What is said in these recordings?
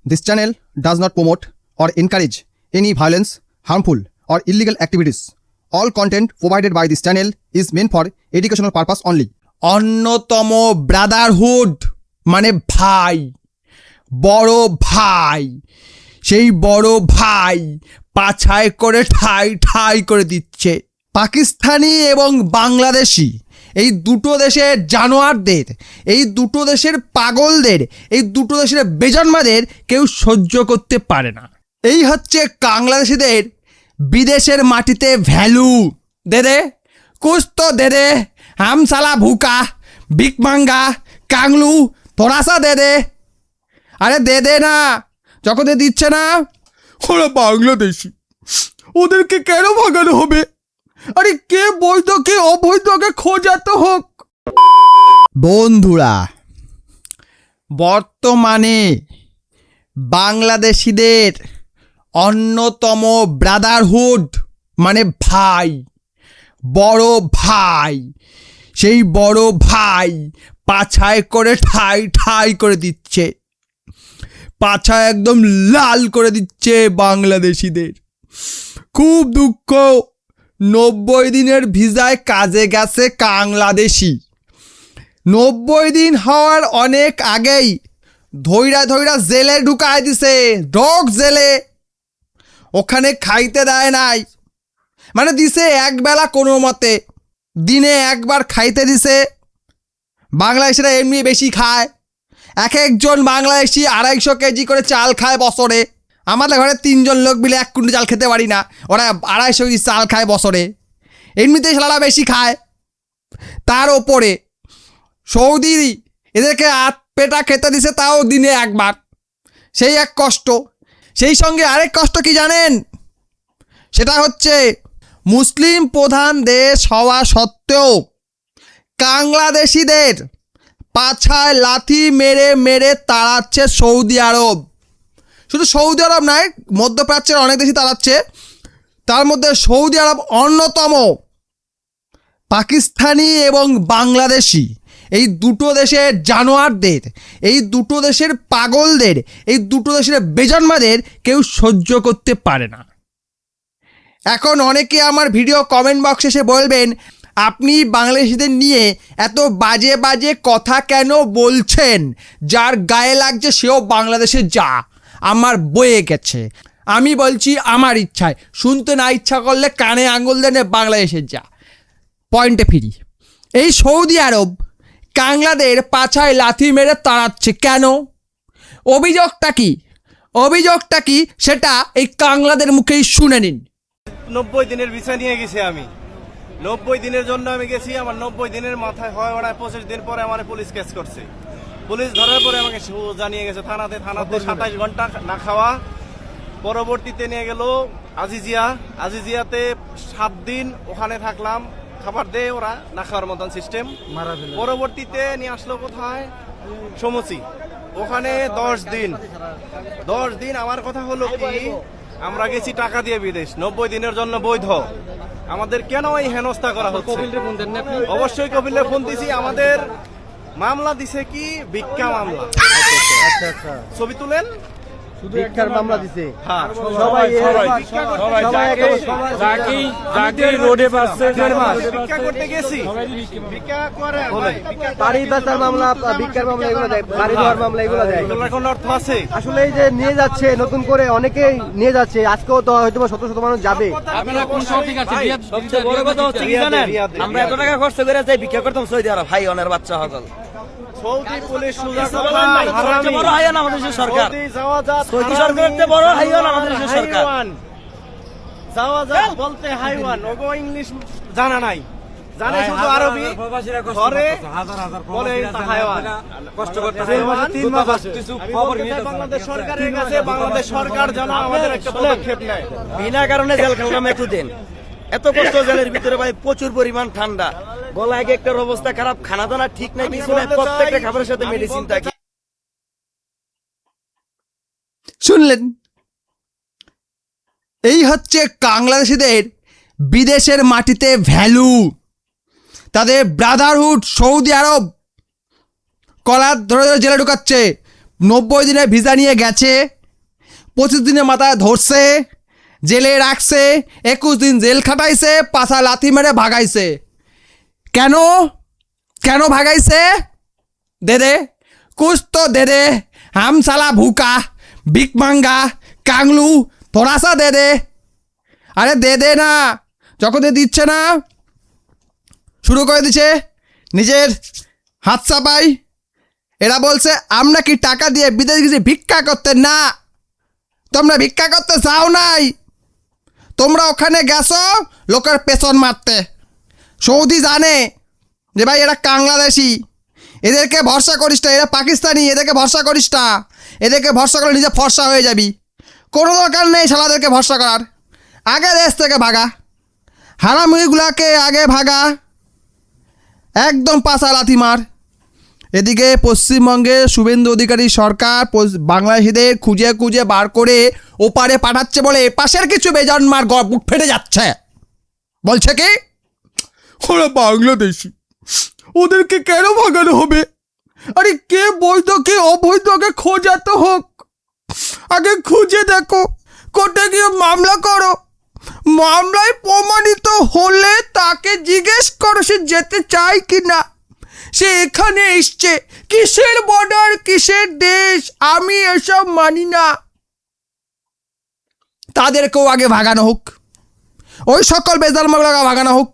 This channel does not promote or encourage any violence, harmful, or illegal activities. All content provided by this channel is meant for educational purpose only. অন্যতম Brotherhood মানে ভাই, বড় ভাই, সেই বড় ভাই পাছায় করে ঠাই ঠাই করে দিচ্ছে। পাকিস্তানি এবং বাংলাদেশি এই দুটো দেশের জানোয়ারদের, এই দুটো দেশের পাগলদের, এই দুটো দেশের বেজন্মাদের কেউ সহ্য করতে পারে না। এই হচ্ছে বাংলাদেশিদের বিদেশের মাটিতে ভ্যালু। দে কুছ তো দে হাম সালা ভুকা ভিক মাঙ্গা কাংলু থোড়াসা দে। আরে দে না, যখন দিচ্ছে না ওরা বাংলাদেশি, ওদেরকে কেন ভাগানো হবে? আরে কে বৈধ কে অবৈধকে খোঁজাতে হোক। বন্ধুরা, বর্তমানে বাংলাদেশিদের অন্যতম ব্রাদারহুড মানে ভাই, বড় ভাই, সেই বড় ভাই পাছায় করে ঠাই ঠাই করে দিচ্ছে, পাছা একদম লাল করে দিচ্ছে বাংলাদেশিদের। খুব দুঃখ, 90 দিনের ভিসায় কাজে গেছে বাংলাদেশি। 90 দিন হওয়ার অনেক আগেই ধৈরা জেলে ঢুকায় দিছে, ডগ জেলে। ওখানে খাইতে দেয় নাই, মানে দিছে একবেলা কোনো মতে, দিনে একবার খাইতে দিছে। বাংলাদেশিরা এমনি বেশি খায়, এক একজন বাংলাদেশি 250 কেজি করে চাল খায় বছরে। আমাদের ঘরে 3 জন লোক মিলে 1 কুইন্টাল চাল খেতে পারি না, ওরা 250 কেজি চাল খায় বছরে। এমনিতেই সালারা বেশি খায়। তার ওপরে সৌদি এদেরকে পেটা খেতে দিছে, তাও দিনে একবার, সেই এক কষ্ট। সেই সঙ্গে আরেক কষ্ট কি জানেন? সেটা হচ্ছে মুসলিম প্রধান দেশ হওয়া সত্ত্বেও বাংলাদেশিদের পাছায় লাথি মেরে মেরে তাড়াচ্ছে সৌদি আরব। শুধু সৌদি আরব নয়, মধ্যপ্রাচ্যের অনেক দেশই তাড়াচ্ছে, তার মধ্যে সৌদি আরব অন্যতম। পাকিস্তানি এবং বাংলাদেশি এই দুটো দেশের জানোয়ারদের, এই দুটো দেশের পাগলদের, এই দুটো দেশের বেজন্মাদের কেউ সহ্য করতে পারে না। এখন অনেকে আমার ভিডিও কমেন্ট বক্সে এসে বলবেন, আপনি বাংলাদেশিদের নিয়ে এত বাজে বাজে কথা কেন বলছেন? যার গায়ে লাগছে সেও বাংলাদেশে যা, আমার বয়ে গেছে। আমি বলছি আমার ইচ্ছায়, শুনতে না ইচ্ছা করলে কানে আঙুল দেন, বাংলাদেশে যা। পয়েন্টে ফিরি। এই সৌদি আরব কাংলাদের পাছায় লাথি মেরে তাড়াচ্ছে কেন? অভিযোগটা কি সেটা এই কাংলাদের মুখেই শুনে নিন। 90 দিনের ভিসা নিয়ে গেছি আমি, 90 দিনের জন্য আমি গেছি। আমার 90 দিনের মাথায় হয় ওরা 25 দিন পরে আমার পুলিশ কেস করছে। পুলিশ ধরার পরে আমাকে জানিয়ে গেছে থানাতে 27 ঘন্টা না খাওয়া। পরবর্তীতে নিয়ে গেল আজিজিয়াতে 7 দিন ওখানে থাকলাম, খাবার দেয় ওরা, না খাওয়ার মতন সিস্টেম। পরবর্তীতে নিয়ে আসলো কোথায়, সমুচি, ওখানে 10 দিন। আমার কথা হলো কি, আমরা গেছি টাকা দিয়ে বিদেশ, 90 দিনের জন্য বৈধ, আমাদের কেন এই হেনস্থা করা হচ্ছে? অবশ্যই কপিলে ফোন দিছি। আমাদের মামলা দিছে কি ভিক্ষা মামলা। আচ্ছা, ছবি তুলেন, ভিক্ষার মামলা দিছে। হ্যাঁ, সবাই রোডে পাচ্ছে, ভিক্ষা করতে গেছি, ভিক্ষা করে বাড়ি বেচার মামলা, ভিক্ষার মামলা, এগুলো দেয়, বাড়ি দেওয়ার মামলা, এগুলো দেয়। এগুলোর কোনো অর্থ আছে? আসলে এই যে নিয়ে যাচ্ছে নতুন করে, অনেকেই নিয়ে যাচ্ছে, আজকেও তো হয়তো শত মানুষ যাবে। আপনারা কোন সঠিক আছে? সবচেয়ে বড় কথা হচ্ছে কি জানেন, আমরা এত টাকা খরচ করে যাই ভিক্ষা করতাম সৌদি আরব, ভাই অনের বাচ্চা হকল। সৌদি পুলিশ বড় হাইয়ান আমাদের দেশের সরকার, সৌদি সরকারের বড় হাইয়ান আমাদের দেশের সরকার। যাওয়া বলতে হাইওয়ান, ওগো ইংলিশ জানা নাই, জানে শুধু আরবি, ঘরে বলে হাইওয়ান। কষ্ট করতে 3 মাস কিছু খবর নিয়ে বাংলাদেশ সরকারের কাছে, বাংলাদেশ সরকার যেন আমাদের একটা পদক্ষেপ নেয়। বিনা কারণে জেল খেলাম একটু দিন, এত কষ্ট জেলের ভিতরে ভাই, প্রচুর পরিমাণ ঠান্ডা, গলায় একটার অবস্থা খারাপ, খানা দানা ঠিক নাই, কিছু নাই, প্রত্যেকটা খাবারের সাথে মেডিসিন থাকে। শুনলেন, এই হচ্ছে বাংলাদেশিদের বিদেশের মাটিতে ভ্যালু, তাদের ব্রাদারহুড। সৌদি আরব কলার ধরে জেলে ঢুকাচ্ছে, 90 দিনের ভিসা নিয়ে গেছে, 25 দিনের মাথায় ধরছে, জেলে রাখছে, 21 দিন জেল খাটাইছে, পাছা লাথি মেরে ভাগাইছে। কেন কেন ভাগাইছে? দে দে কুছ তো দে দে, হাম সালা ভুকা ভিক মাঙ্গা কাংলু, থোড়া সা দে দে। আরে দে দে না, যখন দিচ্ছে না শুরু করে দিচ্ছে নিজের হাত চাপাই। এরা বলছে আমরা কি টাকা দিয়ে বিদেশে গেছি ভিক্ষা করতে? না, তোমরা ভিক্ষা করতে চাও নাই, তোমরা ওখানে গেছো লোকের পেছন মারতে। সৌদি জানে যে ভাই এরা বাংলাদেশি, এদেরকে ভরসা করিস না, এরা পাকিস্তানি, এদেরকে ভরসা করিস না, এদেরকে ভরসা করলে নিজে ফর্সা হয়ে যাবি। কোনো দরকার নেই শালাদেরকে ভরসা করার, আগে দেশ থেকে ভাগা, হারামিগুলাকে আগে ভাগা, একদম পাছা লাথি মার। এদিকে পশ্চিমবঙ্গে শুভেন্দু অধিকারী সরকার বাংলাদেশিদের খুঁজে খুঁজে বার করে ওপারে পাঠাচ্ছে বলে এপাশের কিছু বেজন্মার বুক ফেটে যাচ্ছে। বলছে কি ওরা বাংলাদেশি, ওদেরকে কেন ভাগানো হবে? আরে কে বৈধ কে অবৈধকে খোঁজাতে হোক, আগে খুঁজে দেখো, কোর্টে গিয়ে মামলা করো, মামলায় প্রমাণিত হলে তাকে জিজ্ঞেস করো সে যেতে চায় কি না। সে এখানে এসছে, কিসের বর্ডার, কিসের দেশ, আমি এসব মানি না। তাদেরকেও আগে ভাগানো হোক, ওই সকল বেজালমাগুলোকে ভাগানো হোক।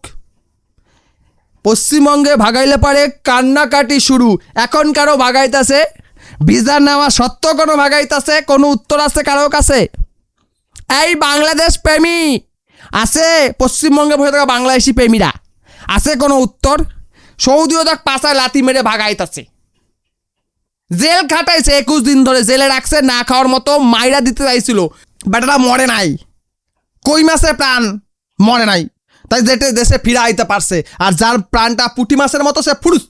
পশ্চিমবঙ্গে ভাগাইলে পারে কান্নাকাটি শুরু। এখন কারো ভাগাইতেছে, ভিসা নেওয়া সত্ত্বেও কোনো ভাগাইতেছে, কোনো উত্তর আছে কারো কাছে? এই বাংলাদেশ প্রেমী আছে পশ্চিমবঙ্গে বসে থাকা বাংলাদেশি প্রেমীরা, আছে কোনো উত্তর? সৌদিও তাক পাশায় লাথি মেরে ভাগাইতেছে, জেল খাটাইছে, 21 দিন ধরে জেলে রাখছে, না খাওয়ার মতো মাইরা দিতে চাইছিল, বেটারা মরে নাই, কই মাছের প্রাণ মরে নাই, তাই যেটা দেশে ফিরে আইতে পারছে। আর যার প্রাণটা পুঁটি মাছের মতো সে ফুরুস,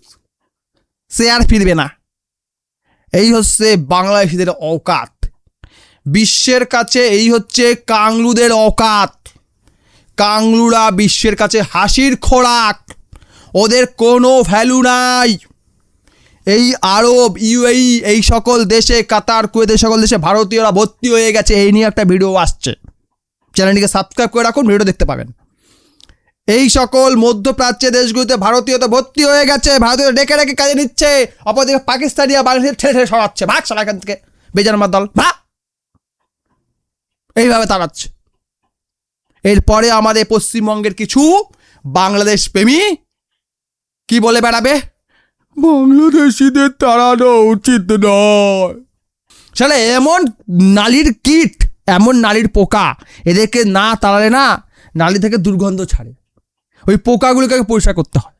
সে আর ফিরবে না। এই হচ্ছে বাংলাদেশিদের অকাত, বিশ্বের কাছে এই হচ্ছে কাংলুদের অকাত। কাংলুরা বিশ্বের কাছে হাসির খোরাক, ওদের কোনো ভ্যালু নাই। এই আরব, ইউএই, এই সকল দেশে, কাতার, কুয়েত, এই সকল দেশে ভারতীয়রা ভর্তি হয়ে গেছে। এই নিয়ে একটা ভিডিও আসছে, চ্যানেলটিকে সাবস্ক্রাইব করে রাখুন, ভিডিও দেখতে পাবেন। এই সকল মধ্যপ্রাচ্যের দেশগুলোতে ভারতীয়তে ভর্তি হয়ে গেছে, ভারতীয় ডেকে ডেকে কাজে নিচ্ছে, অপরদিকে পাকিস্তানিরা বাংলাদেশের ঠেলে ঠেলে সরাচ্ছে, ভাগ সারা এখান থেকে বেজারমার দল, ভাগ, এইভাবে তাড়াচ্ছে। এরপরে আমাদের পশ্চিমবঙ্গের কিছু বাংলাদেশ প্রেমী কি বলে বেড়াবে, বাংলাদেশিদের তাড়ানো উচিত নয়। শালা এমন নালীর কীট, এমন নালীর পোকা, এদেরকে না তাড়ালে না নালী থেকে দুর্গন্ধ ছাড়ে। ওই পোকাগুলোকে পরিষ্কার করতে হয়,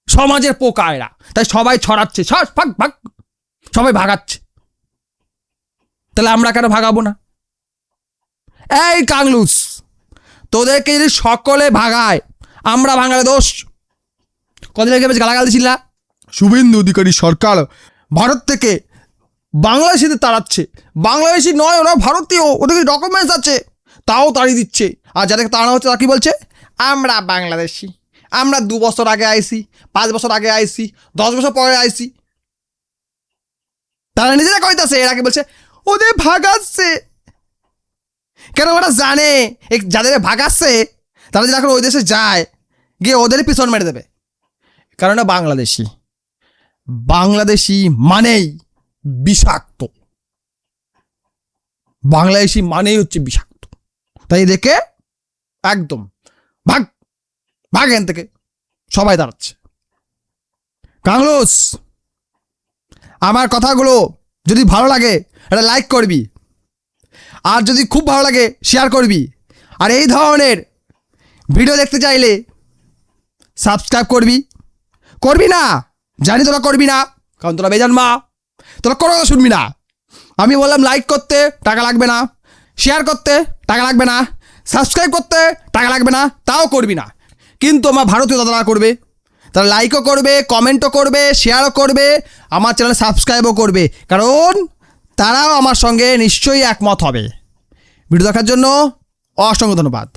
সমাজের পোকা এরা, তাই সবাই ছড়াচ্ছে, ভাগ ভাগ, সবাই ভাগাচ্ছে। তাহলে আমরা কেন ভাগাবো না? এই কাংলুস, তোদেরকে যদি সকলে ভাগায়, আমরা ভাঙালে দোষ। কদিন আগে বেশ গালাগাল দিছিল না, শুভেন্দু অধিকারী সরকার ভারত থেকে বাংলাদেশিদের তাড়াচ্ছে। বাংলাদেশি নয়, ওরা ভারতীয়, ওদের ডকুমেন্টস আছে, তাও তাড়িয়ে দিচ্ছে। আর যাদেরকে তাড়ানো হচ্ছে তারা কি বলছে, আমরা বাংলাদেশি, আমরা 2 বছর আগে আইসি, 5 বছর আগে আইসি, 10 বছর পরে আইসি। তারা নিজেরা কইতাছে, এরা কি বলছে ওদের ভাগাচ্ছে। কেন ওরা জানে যাদের ভাগাচ্ছে তারা যদি এখন ওই দেশে যায়, গিয়ে ওদের পিছন মেরে দেবে। কারণ বাংলাদেশি, বাংলাদেশি মানেই বিষাক্ত, বাংলাদেশি মানেই হচ্ছে বিষাক্ত। তাই দেখে একদম ভাগ ভাগ এখান থেকে, সবাই দাঁড়াচ্ছে। কাংলুস, আমার কথাগুলো যদি ভালো লাগে এটা লাইক করবি, আর যদি খুব ভালো লাগে শেয়ার করবি। আর এই ধরনের ভিডিও দেখতে চাইলে সাবস্ক্রাইব করবি। করবি না জানি, তোরা করবি না, কারণ তোরা বেজানমা, তোরা কোনো কথা শুনবি না। আমি বললাম লাইক করতে টাকা লাগবে না, শেয়ার করতে টাকা লাগবে না, সাবস্ক্রাইব করতে টাকা লাগবে না, তাও করবি না। কিন্তু আমার ভারতীয় দাদারা করবে, তারা লাইকও করবে, কমেন্টও করবে, শেয়ারও করবে, আমার চ্যানেলে সাবস্ক্রাইবও করবে, কারণ তারাও আমার সঙ্গে নিশ্চয়ই একমত হবে। ভিডিও দেখার জন্য অসংখ্য ধন্যবাদ।